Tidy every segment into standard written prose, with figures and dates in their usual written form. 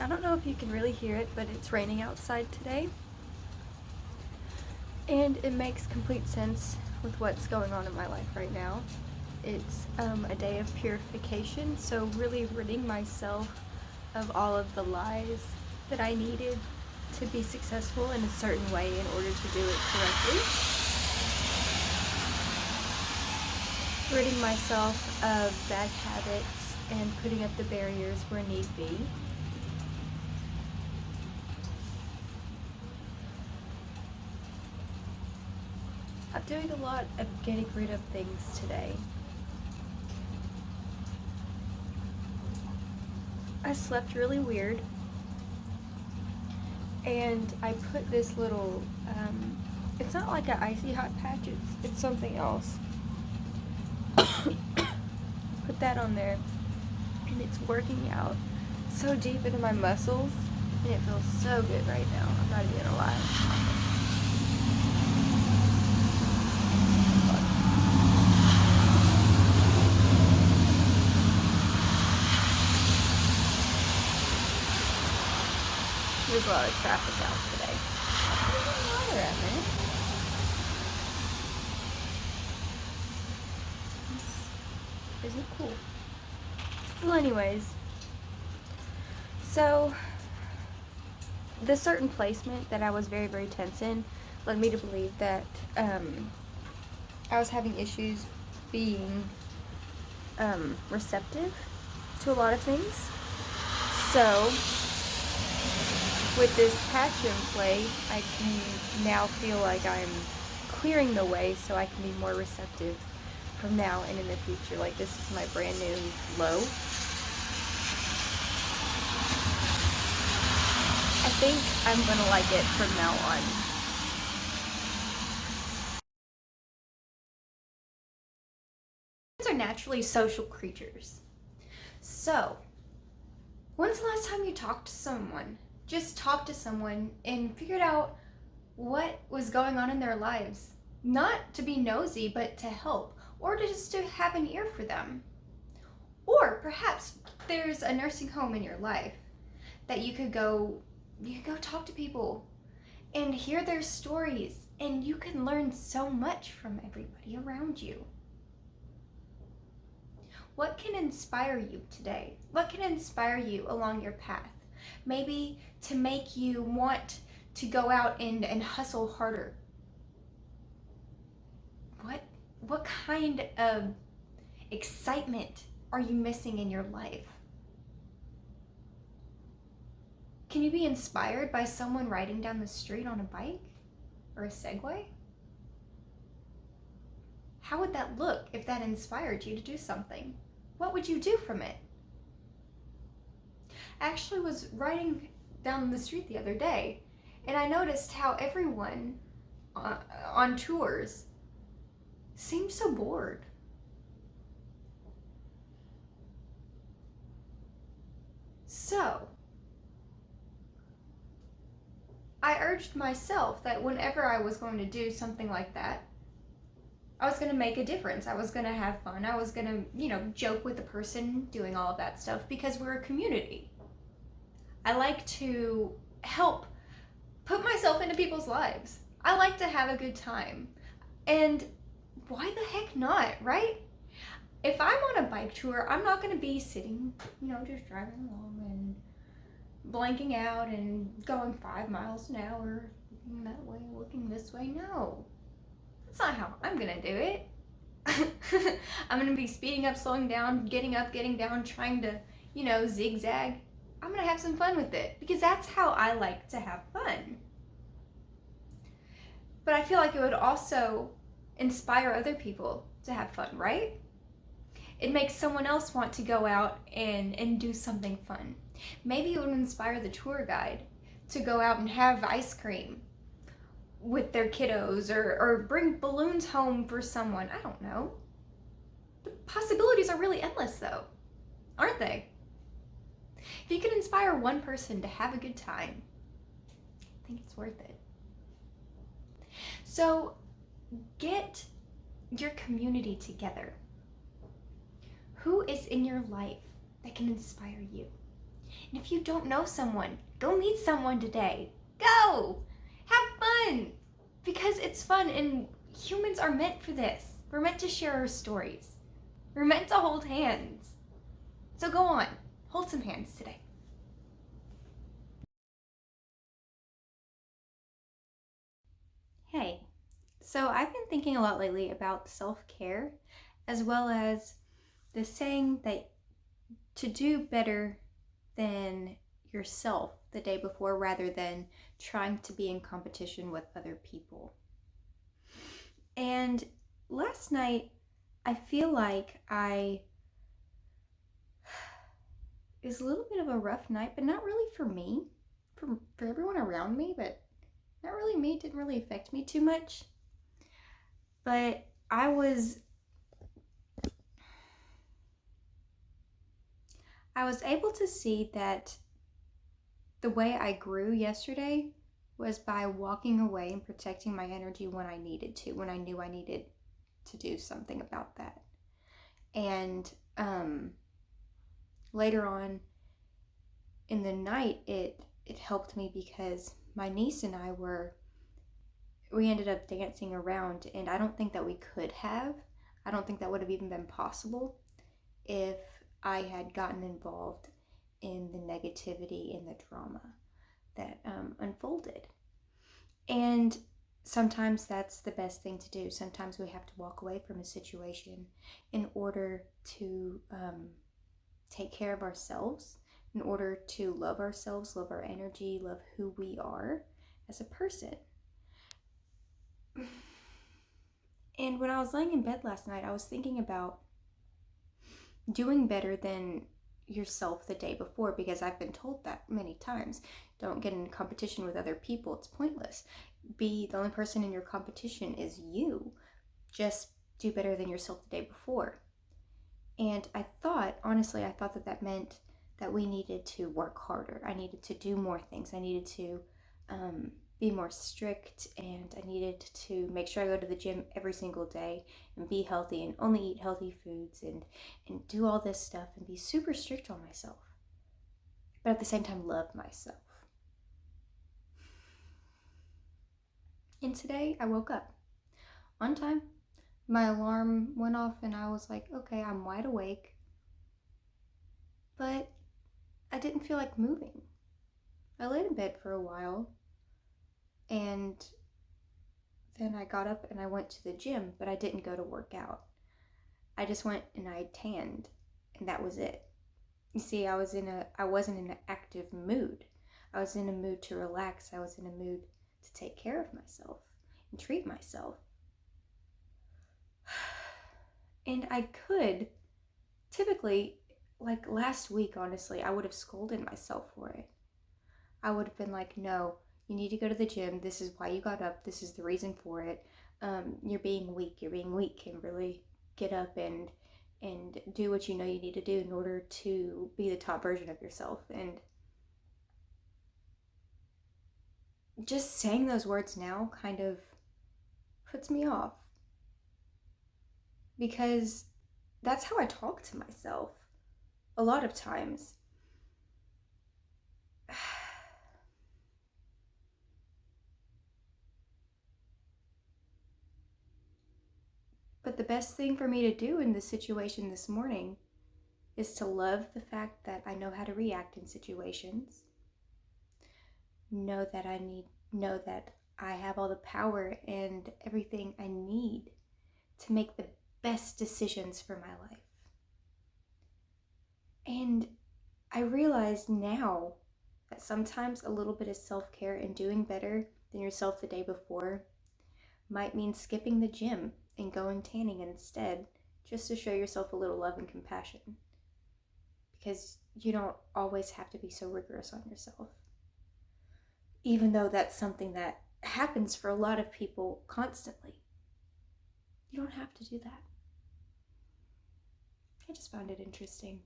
I don't know if you can really hear it, but it's raining outside today. And it makes complete sense with what's going on in my life right now. It's a day of purification, so really ridding myself of all of the lies that I needed to be successful in a certain way in order to do it correctly. Ridding myself of bad habits and putting up the barriers where need be. I'm doing a lot of getting rid of things today. I slept really weird, and I put this little, it's not like an icy hot patch, it's something else. Put that on there, and it's working out so deep into my muscles, and it feels so good right now. I'm not even gonna lie. There's a lot of traffic out today. Water at me. This isn't cool. Well, anyways, so the certain placement that I was very, very tense in led me to believe that I was having issues being receptive to a lot of things. So with this patch in play, I can now feel like I'm clearing the way so I can be more receptive from now and in the future. Like, this is my brand new low. I think I'm gonna like it from now on. Humans are naturally social creatures. So, when's the last time you talked to someone? Just talked to someone and figured out what was going on in their lives. Not to be nosy, but to help, or to just to have an ear for them. Or perhaps there's a nursing home in your life that you could go talk to people and hear their stories, and you can learn so much from everybody around you. What can inspire you today? What can inspire you along your path? Maybe to make you want to go out and hustle harder. What kind of excitement are you missing in your life? Can you be inspired by someone riding down the street on a bike or a Segway? How would that look if that inspired you to do something? What would you do from it? I actually was riding down the street the other day, and I noticed how everyone on tours seemed so bored. So, I urged myself that whenever I was going to do something like that, I was going to make a difference. I was going to have fun. I was going to, joke with the person doing all of that stuff, because we're a community. I like to help put myself into people's lives. I like to have a good time. And why the heck not, right? If I'm on a bike tour, I'm not going to be sitting, just driving along and blanking out and going 5 miles an hour, looking that way, looking this way. No, that's not how I'm going to do it. I'm going to be speeding up, slowing down, getting up, getting down, trying to, zigzag. I'm going to have some fun with it, because that's how I like to have fun. But I feel like it would also inspire other people to have fun, right? It makes someone else want to go out and do something fun. Maybe it would inspire the tour guide to go out and have ice cream with their kiddos, or bring balloons home for someone. I don't know. The possibilities are really endless, though, aren't they? If you can inspire one person to have a good time, I think it's worth it. So get your community together. Who is in your life that can inspire you? And if you don't know someone, go meet someone today. Go! Have fun! Because it's fun and humans are meant for this. We're meant to share our stories. We're meant to hold hands. So go on, hold some hands today. Hey, so I've been thinking a lot lately about self-care, as well as the saying that to do better than yourself the day before rather than trying to be in competition with other people. And last night, I feel like it was a little bit of a rough night, but not really for me, for everyone around me, but not really me. It didn't really affect me too much. But I was able to see that the way I grew yesterday was by walking away and protecting my energy when I needed to, when I knew I needed to do something about that. And later on in the night, it helped me because my niece and we ended up dancing around, and I don't think that we could have. I don't think that would have even been possible if I had gotten involved in the negativity and the drama that unfolded. And sometimes that's the best thing to do. Sometimes we have to walk away from a situation in order to take care of ourselves, in order to love ourselves, love our energy, love who we are as a person. And when I was laying in bed last night, I was thinking about doing better than yourself the day before, because I've been told that many times. Don't get in competition with other people. It's pointless. The only person in your competition is you. Just do better than yourself the day before. And honestly, I thought that meant that we needed to work harder. I needed to do more things. I needed to be more strict, and I needed to make sure I go to the gym every single day and be healthy and only eat healthy foods and do all this stuff and be super strict on myself. But at the same time, love myself. And today I woke up on time. My alarm went off and I was like, okay, I'm wide awake. But I didn't feel like moving. I laid in bed for a while, and then I got up and I went to the gym, but I didn't go to work out. I just went and I tanned, and that was it. You see, I wasn't in an active mood. I was in a mood to relax. I was in a mood to take care of myself and treat myself. And I could, typically, like last week, honestly, I would have scolded myself for it. I would have been like, no, you need to go to the gym. This is why you got up. This is the reason for it. You're being weak. You're being weak, Kimberly. Get up and do what you know you need to do in order to be the top version of yourself. And just saying those words now kind of puts me off, because that's how I talk to myself a lot of times. But the best thing for me to do in this situation this morning is to love the fact that I know how to react in situations. Know that I have all the power and everything I need to make the best decisions for my life. And I realize now that sometimes a little bit of self-care and doing better than yourself the day before might mean skipping the gym and going tanning instead, just to show yourself a little love and compassion. Because you don't always have to be so rigorous on yourself. Even though that's something that happens for a lot of people constantly. You don't have to do that. I just found it interesting.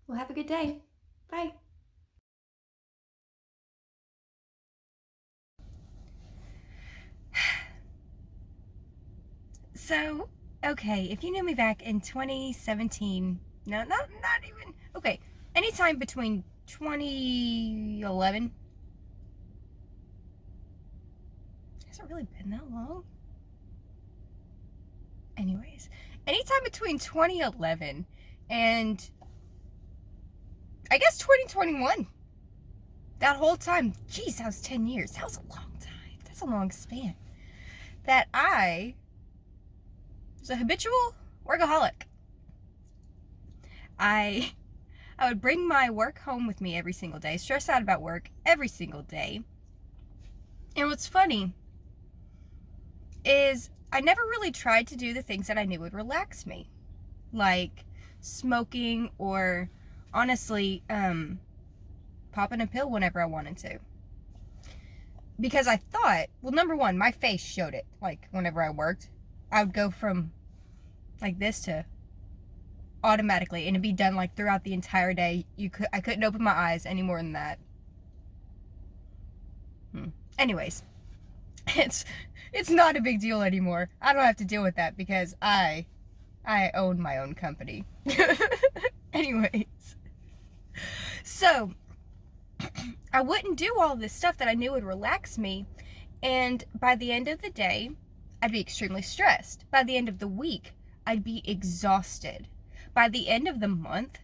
Well, have a good day. Bye. So, okay, if you knew me back in 2017, No, not even. Okay, anytime between 2011. Has it really been that long? Anyways, anytime between 2011 and I guess 2021. That whole time, geez, that was 10 years. That was a long time. That's a long span. That I was a habitual workaholic. I would bring my work home with me every single day, stress out about work every single day. And what's funny is I never really tried to do the things that I knew would relax me, like smoking or honestly popping a pill whenever I wanted to. Because I thought, well, number one, my face showed it. Like whenever I worked, I would go from like this to automatically, and it'd be done like throughout the entire day. I couldn't open my eyes any more than that. Anyways, it's not a big deal anymore. I don't have to deal with that because I own my own company. Anyways, so I wouldn't do all this stuff that I knew would relax me, and by the end of the day, I'd be extremely stressed. By the end of the week, I'd be exhausted. By the end of the month,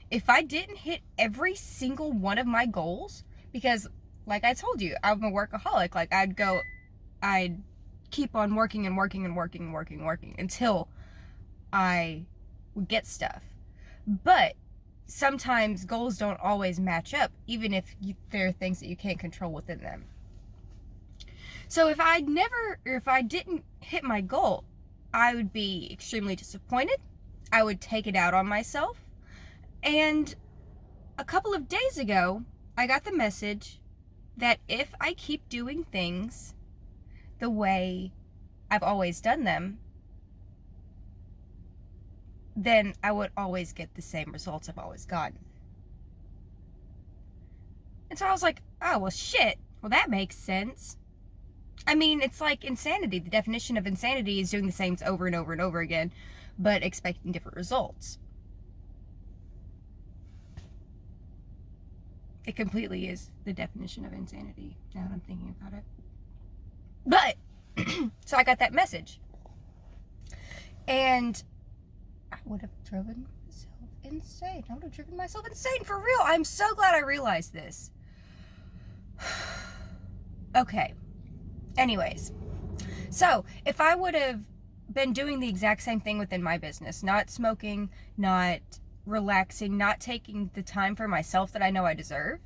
if I didn't hit every single one of my goals, because like I told you, I'm a workaholic. Like I'd keep on working and working and working and working and working until I would get stuff. But sometimes goals don't always match up, even if there are things that you can't control within them. So if I didn't hit my goal, I would be extremely disappointed. I would take it out on myself. And a couple of days ago, I got the message that if I keep doing things the way I've always done them, then I would always get the same results I've always gotten. And so I was like, oh, well, shit. Well, that makes sense. I mean, it's like insanity. The definition of insanity is doing the same over and over and over again, but expecting different results. It completely is the definition of insanity, now that I'm thinking about it. But, so I got that message. And I would have driven myself insane. I would have driven myself insane, for real. I'm so glad I realized this. Okay. Anyways. So, if I would have been doing the exact same thing within my business, not smoking, not relaxing, not taking the time for myself that I know I deserve,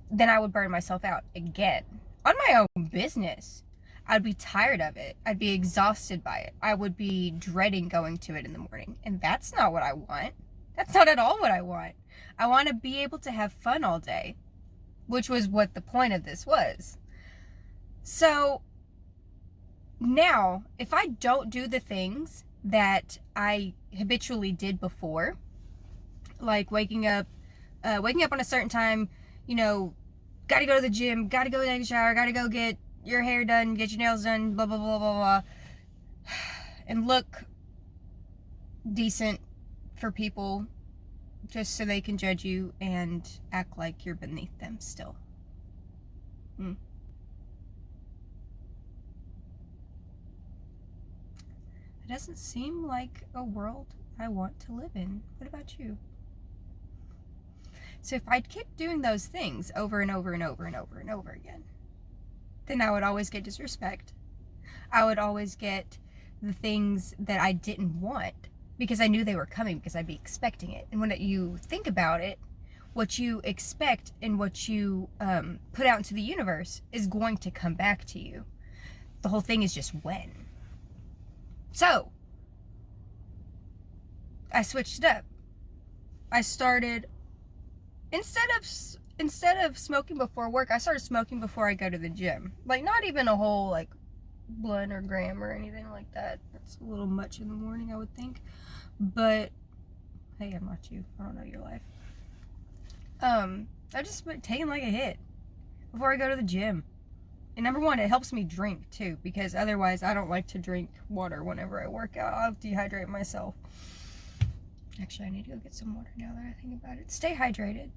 then I would burn myself out again. On my own business. I'd be tired of it. I'd be exhausted by it. I would be dreading going to it in the morning. And that's not what I want. That's not at all what I want. I want to be able to have fun all day, which was what the point of this was. So now, if I don't do the things that I habitually did before, like waking up on a certain time, gotta go to the gym, gotta go take a shower, gotta go get your hair done, get your nails done, blah, blah, blah, blah, blah, and look decent for people just so they can judge you and act like you're beneath them still. It doesn't seem like a world I want to live in. What about you? So if I'd keep doing those things over and over and over and over and over again, then I would always get disrespect. I would always get the things that I didn't want because I knew they were coming, because I'd be expecting it. And when you think about it, what you expect and what you put out into the universe is going to come back to you. The whole thing is just when. So, I switched it up. I started, instead of smoking before work, I started smoking before I go to the gym. Like, not even a whole, like, blunt or gram or anything like that. That's a little much in the morning, I would think. But, hey, I'm not you. I don't know your life. I just been taking, like, a hit before I go to the gym. And number one, it helps me drink, too, because otherwise I don't like to drink water whenever I work out. I'll dehydrate myself. Actually, I need to go get some water now that I think about it. Stay hydrated.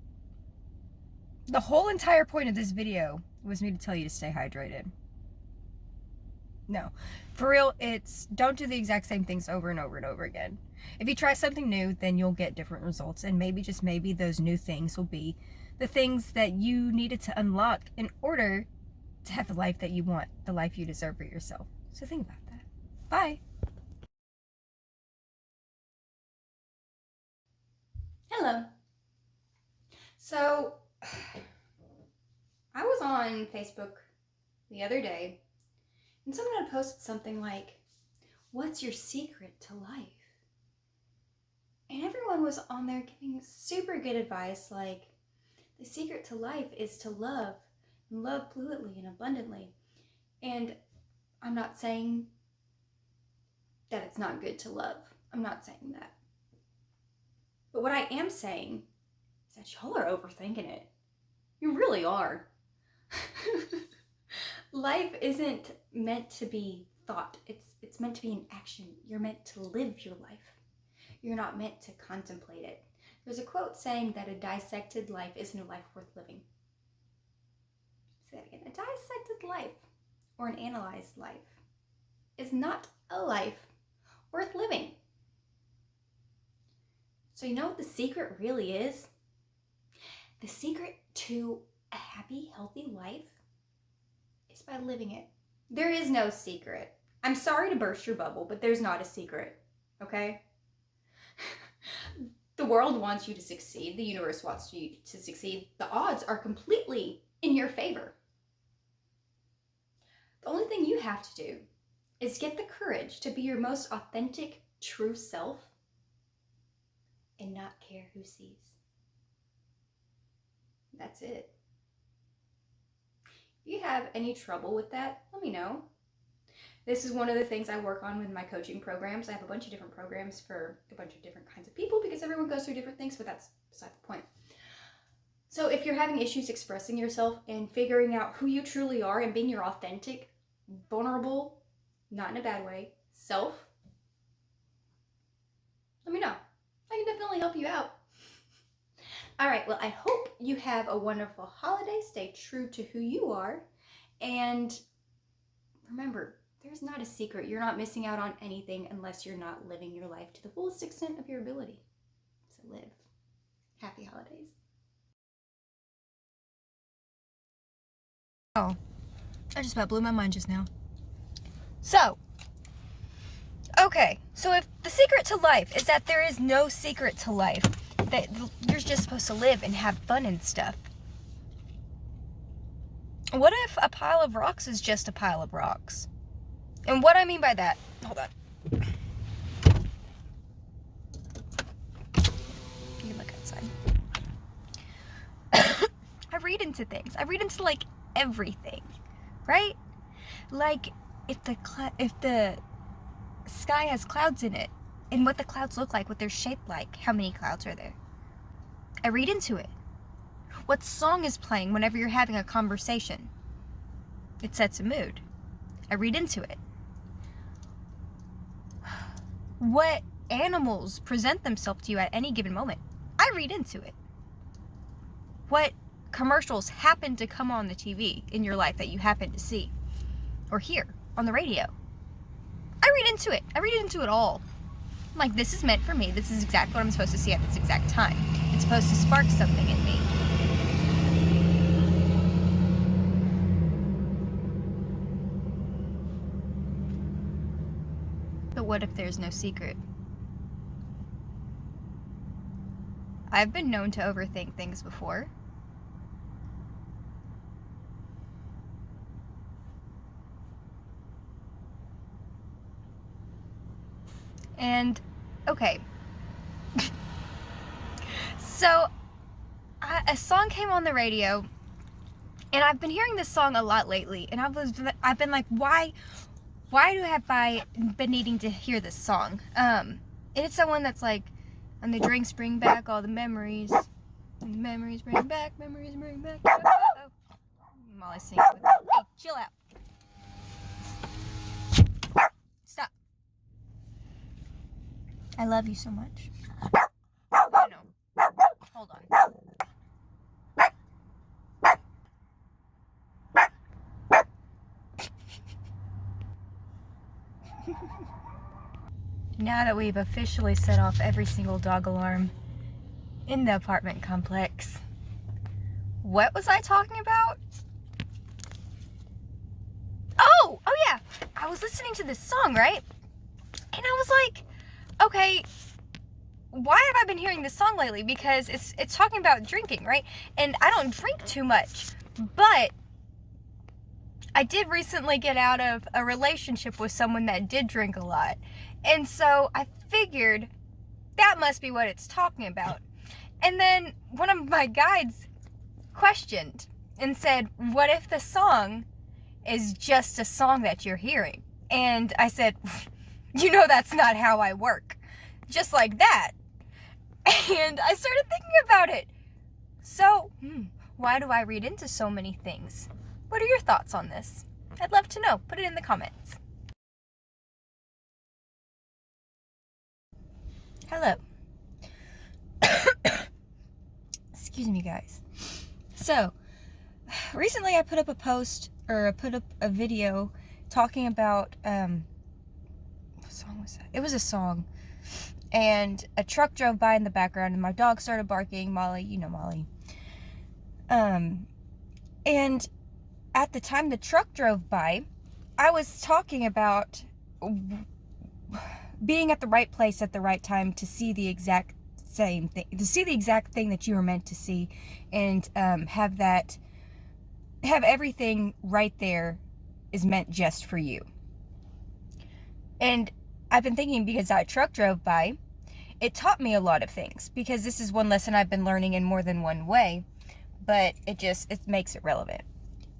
The whole entire point of this video was me to tell you to stay hydrated. No. For real, it's don't do the exact same things over and over and over again. If you try something new, then you'll get different results. And maybe, just maybe, those new things will be the things that you needed to unlock in order to have the life that you want, the life you deserve for yourself. So think about that. Bye. Hello. So, I was on Facebook the other day, and someone had posted something like, "What's your secret to life?" And everyone was on there giving super good advice, like, the secret to life is to love, and love fluidly and abundantly. And I'm not saying that it's not good to love. I'm not saying that. But what I am saying is that y'all are overthinking it. You really are. Life isn't meant to be thought. It's meant to be an action. You're meant to live your life. You're not meant to contemplate it. There's a quote saying that a dissected life isn't a life worth living. Say that again. A dissected life, or an analyzed life, is not a life worth living. So you know what the secret really is? The secret to a happy, healthy life is by living it. There is no secret. I'm sorry to burst your bubble, but there's not a secret, okay? The world wants you to succeed. The universe wants you to succeed. The odds are completely in your favor. The only thing you have to do is get the courage to be your most authentic, true self and not care who sees. That's it. If you have any trouble with that, let me know. This is one of the things I work on with my coaching programs. I have a bunch of different programs for a bunch of different kinds of people because everyone goes through different things, but that's beside the point. So if you're having issues expressing yourself and figuring out who you truly are and being your authentic, vulnerable, not in a bad way, self, let me know. I can definitely help you out. All right, well, I hope you have a wonderful holiday. Stay true to who you are. And remember, there's not a secret. You're not missing out on anything unless you're not living your life to the fullest extent of your ability. So live. Happy holidays. Oh, I just about blew my mind just now. So, okay, so if the secret to life is that there is no secret to life, that you're just supposed to live and have fun and stuff, what if a pile of rocks is just a pile of rocks? And what I mean by that, hold on. You can look outside. I read into things. I read into like everything, right? Like if the sky has clouds in it, and what the clouds look like, what they're shaped like, how many clouds are there? I read into it. What song is playing whenever you're having a conversation? It sets a mood. I read into it. What animals present themselves to you at any given moment? I read into it. What commercials happen to come on the TV in your life that you happen to see or hear on the radio? I read into it. I read into it all. I'm like, this is meant for me. This is exactly what I'm supposed to see at this exact time. It's supposed to spark something in me. But what if there's no secret? I've been known to overthink things before. And, okay. So, a song came on the radio, and I've been hearing this song a lot lately, and I've been like, why have I been needing to hear this song? And it's the one that's like, and the drinks bring back all the memories, and the memories bring back. Oh. Molly's singing with me. Hey, chill out. Stop. I love you so much. Now that we've officially set off every single dog alarm in the apartment complex, what was I talking about? Oh yeah, I was listening to this song, right? And I was like, okay, why have I been hearing this song lately? Because it's talking about drinking, right? And I don't drink too much, but I did recently get out of a relationship with someone that did drink a lot. And so I figured that must be what it's talking about. And then one of my guides questioned and said, what if the song is just a song that you're hearing? And I said, you know, that's not how I work. Just like that. And I started thinking about it. So, why do I read into so many things? What are your thoughts on this? I'd love to know. Put it in the comments. Hello. Excuse me, guys. So, recently I put up a post, or I put up a video talking about, what song was that? It was a song. And a truck drove by in the background, and my dog started barking. Molly, you know Molly. And at the time the truck drove by, I was talking about being at the right place at the right time to see the exact same thing, to see the exact thing that you were meant to see, and have everything right there is meant just for you. And I've been thinking, because that truck drove by, it taught me a lot of things, because this is one lesson I've been learning in more than one way, but it makes it relevant.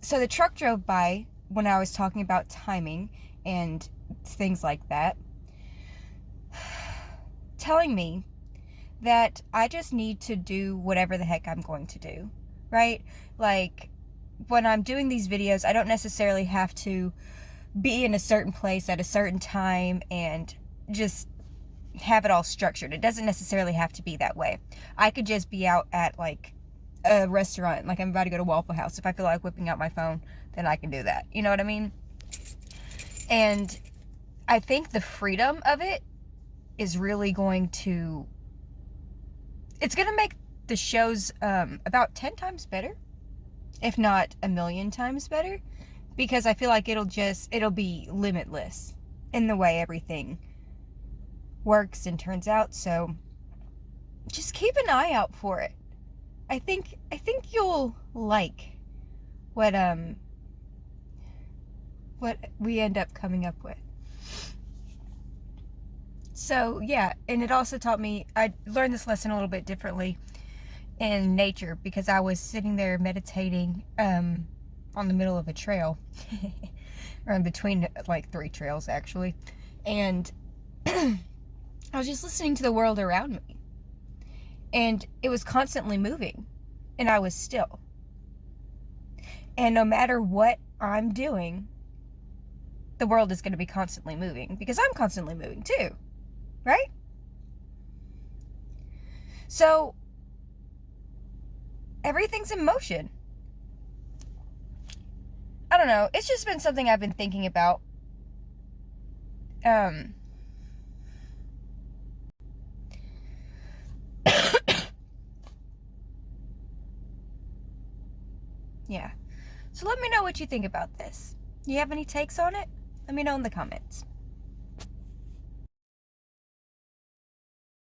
So the truck drove by when I was talking about timing and things like that, telling me that I just need to do whatever the heck I'm going to do, right? Like, when I'm doing these videos, I don't necessarily have to be in a certain place at a certain time and just have it all structured. It doesn't necessarily have to be that way. I could just be out at like a restaurant, like I'm about to go to Waffle House. If I feel like whipping out my phone, then I can do that. You know what I mean? And I think the freedom of it is really going to, it's going to make the shows about 10 times better, if not a million times better, because I feel like it'll be limitless in the way everything works and turns out. So just keep an eye out for it. I think you'll like what we end up coming up with. So yeah, and it also taught me, I learned this lesson a little bit differently in nature, because I was sitting there meditating on the middle of a trail, or in between like 3 trails actually, and I was just listening to the world around me, and it was constantly moving, and I was still. And no matter what I'm doing, the world is going to be constantly moving, because I'm constantly moving too, right? So everything's in motion. I don't know. It's just been something I've been thinking about. Yeah. So let me know what you think about this. Do you have any takes on it? Let me know in the comments.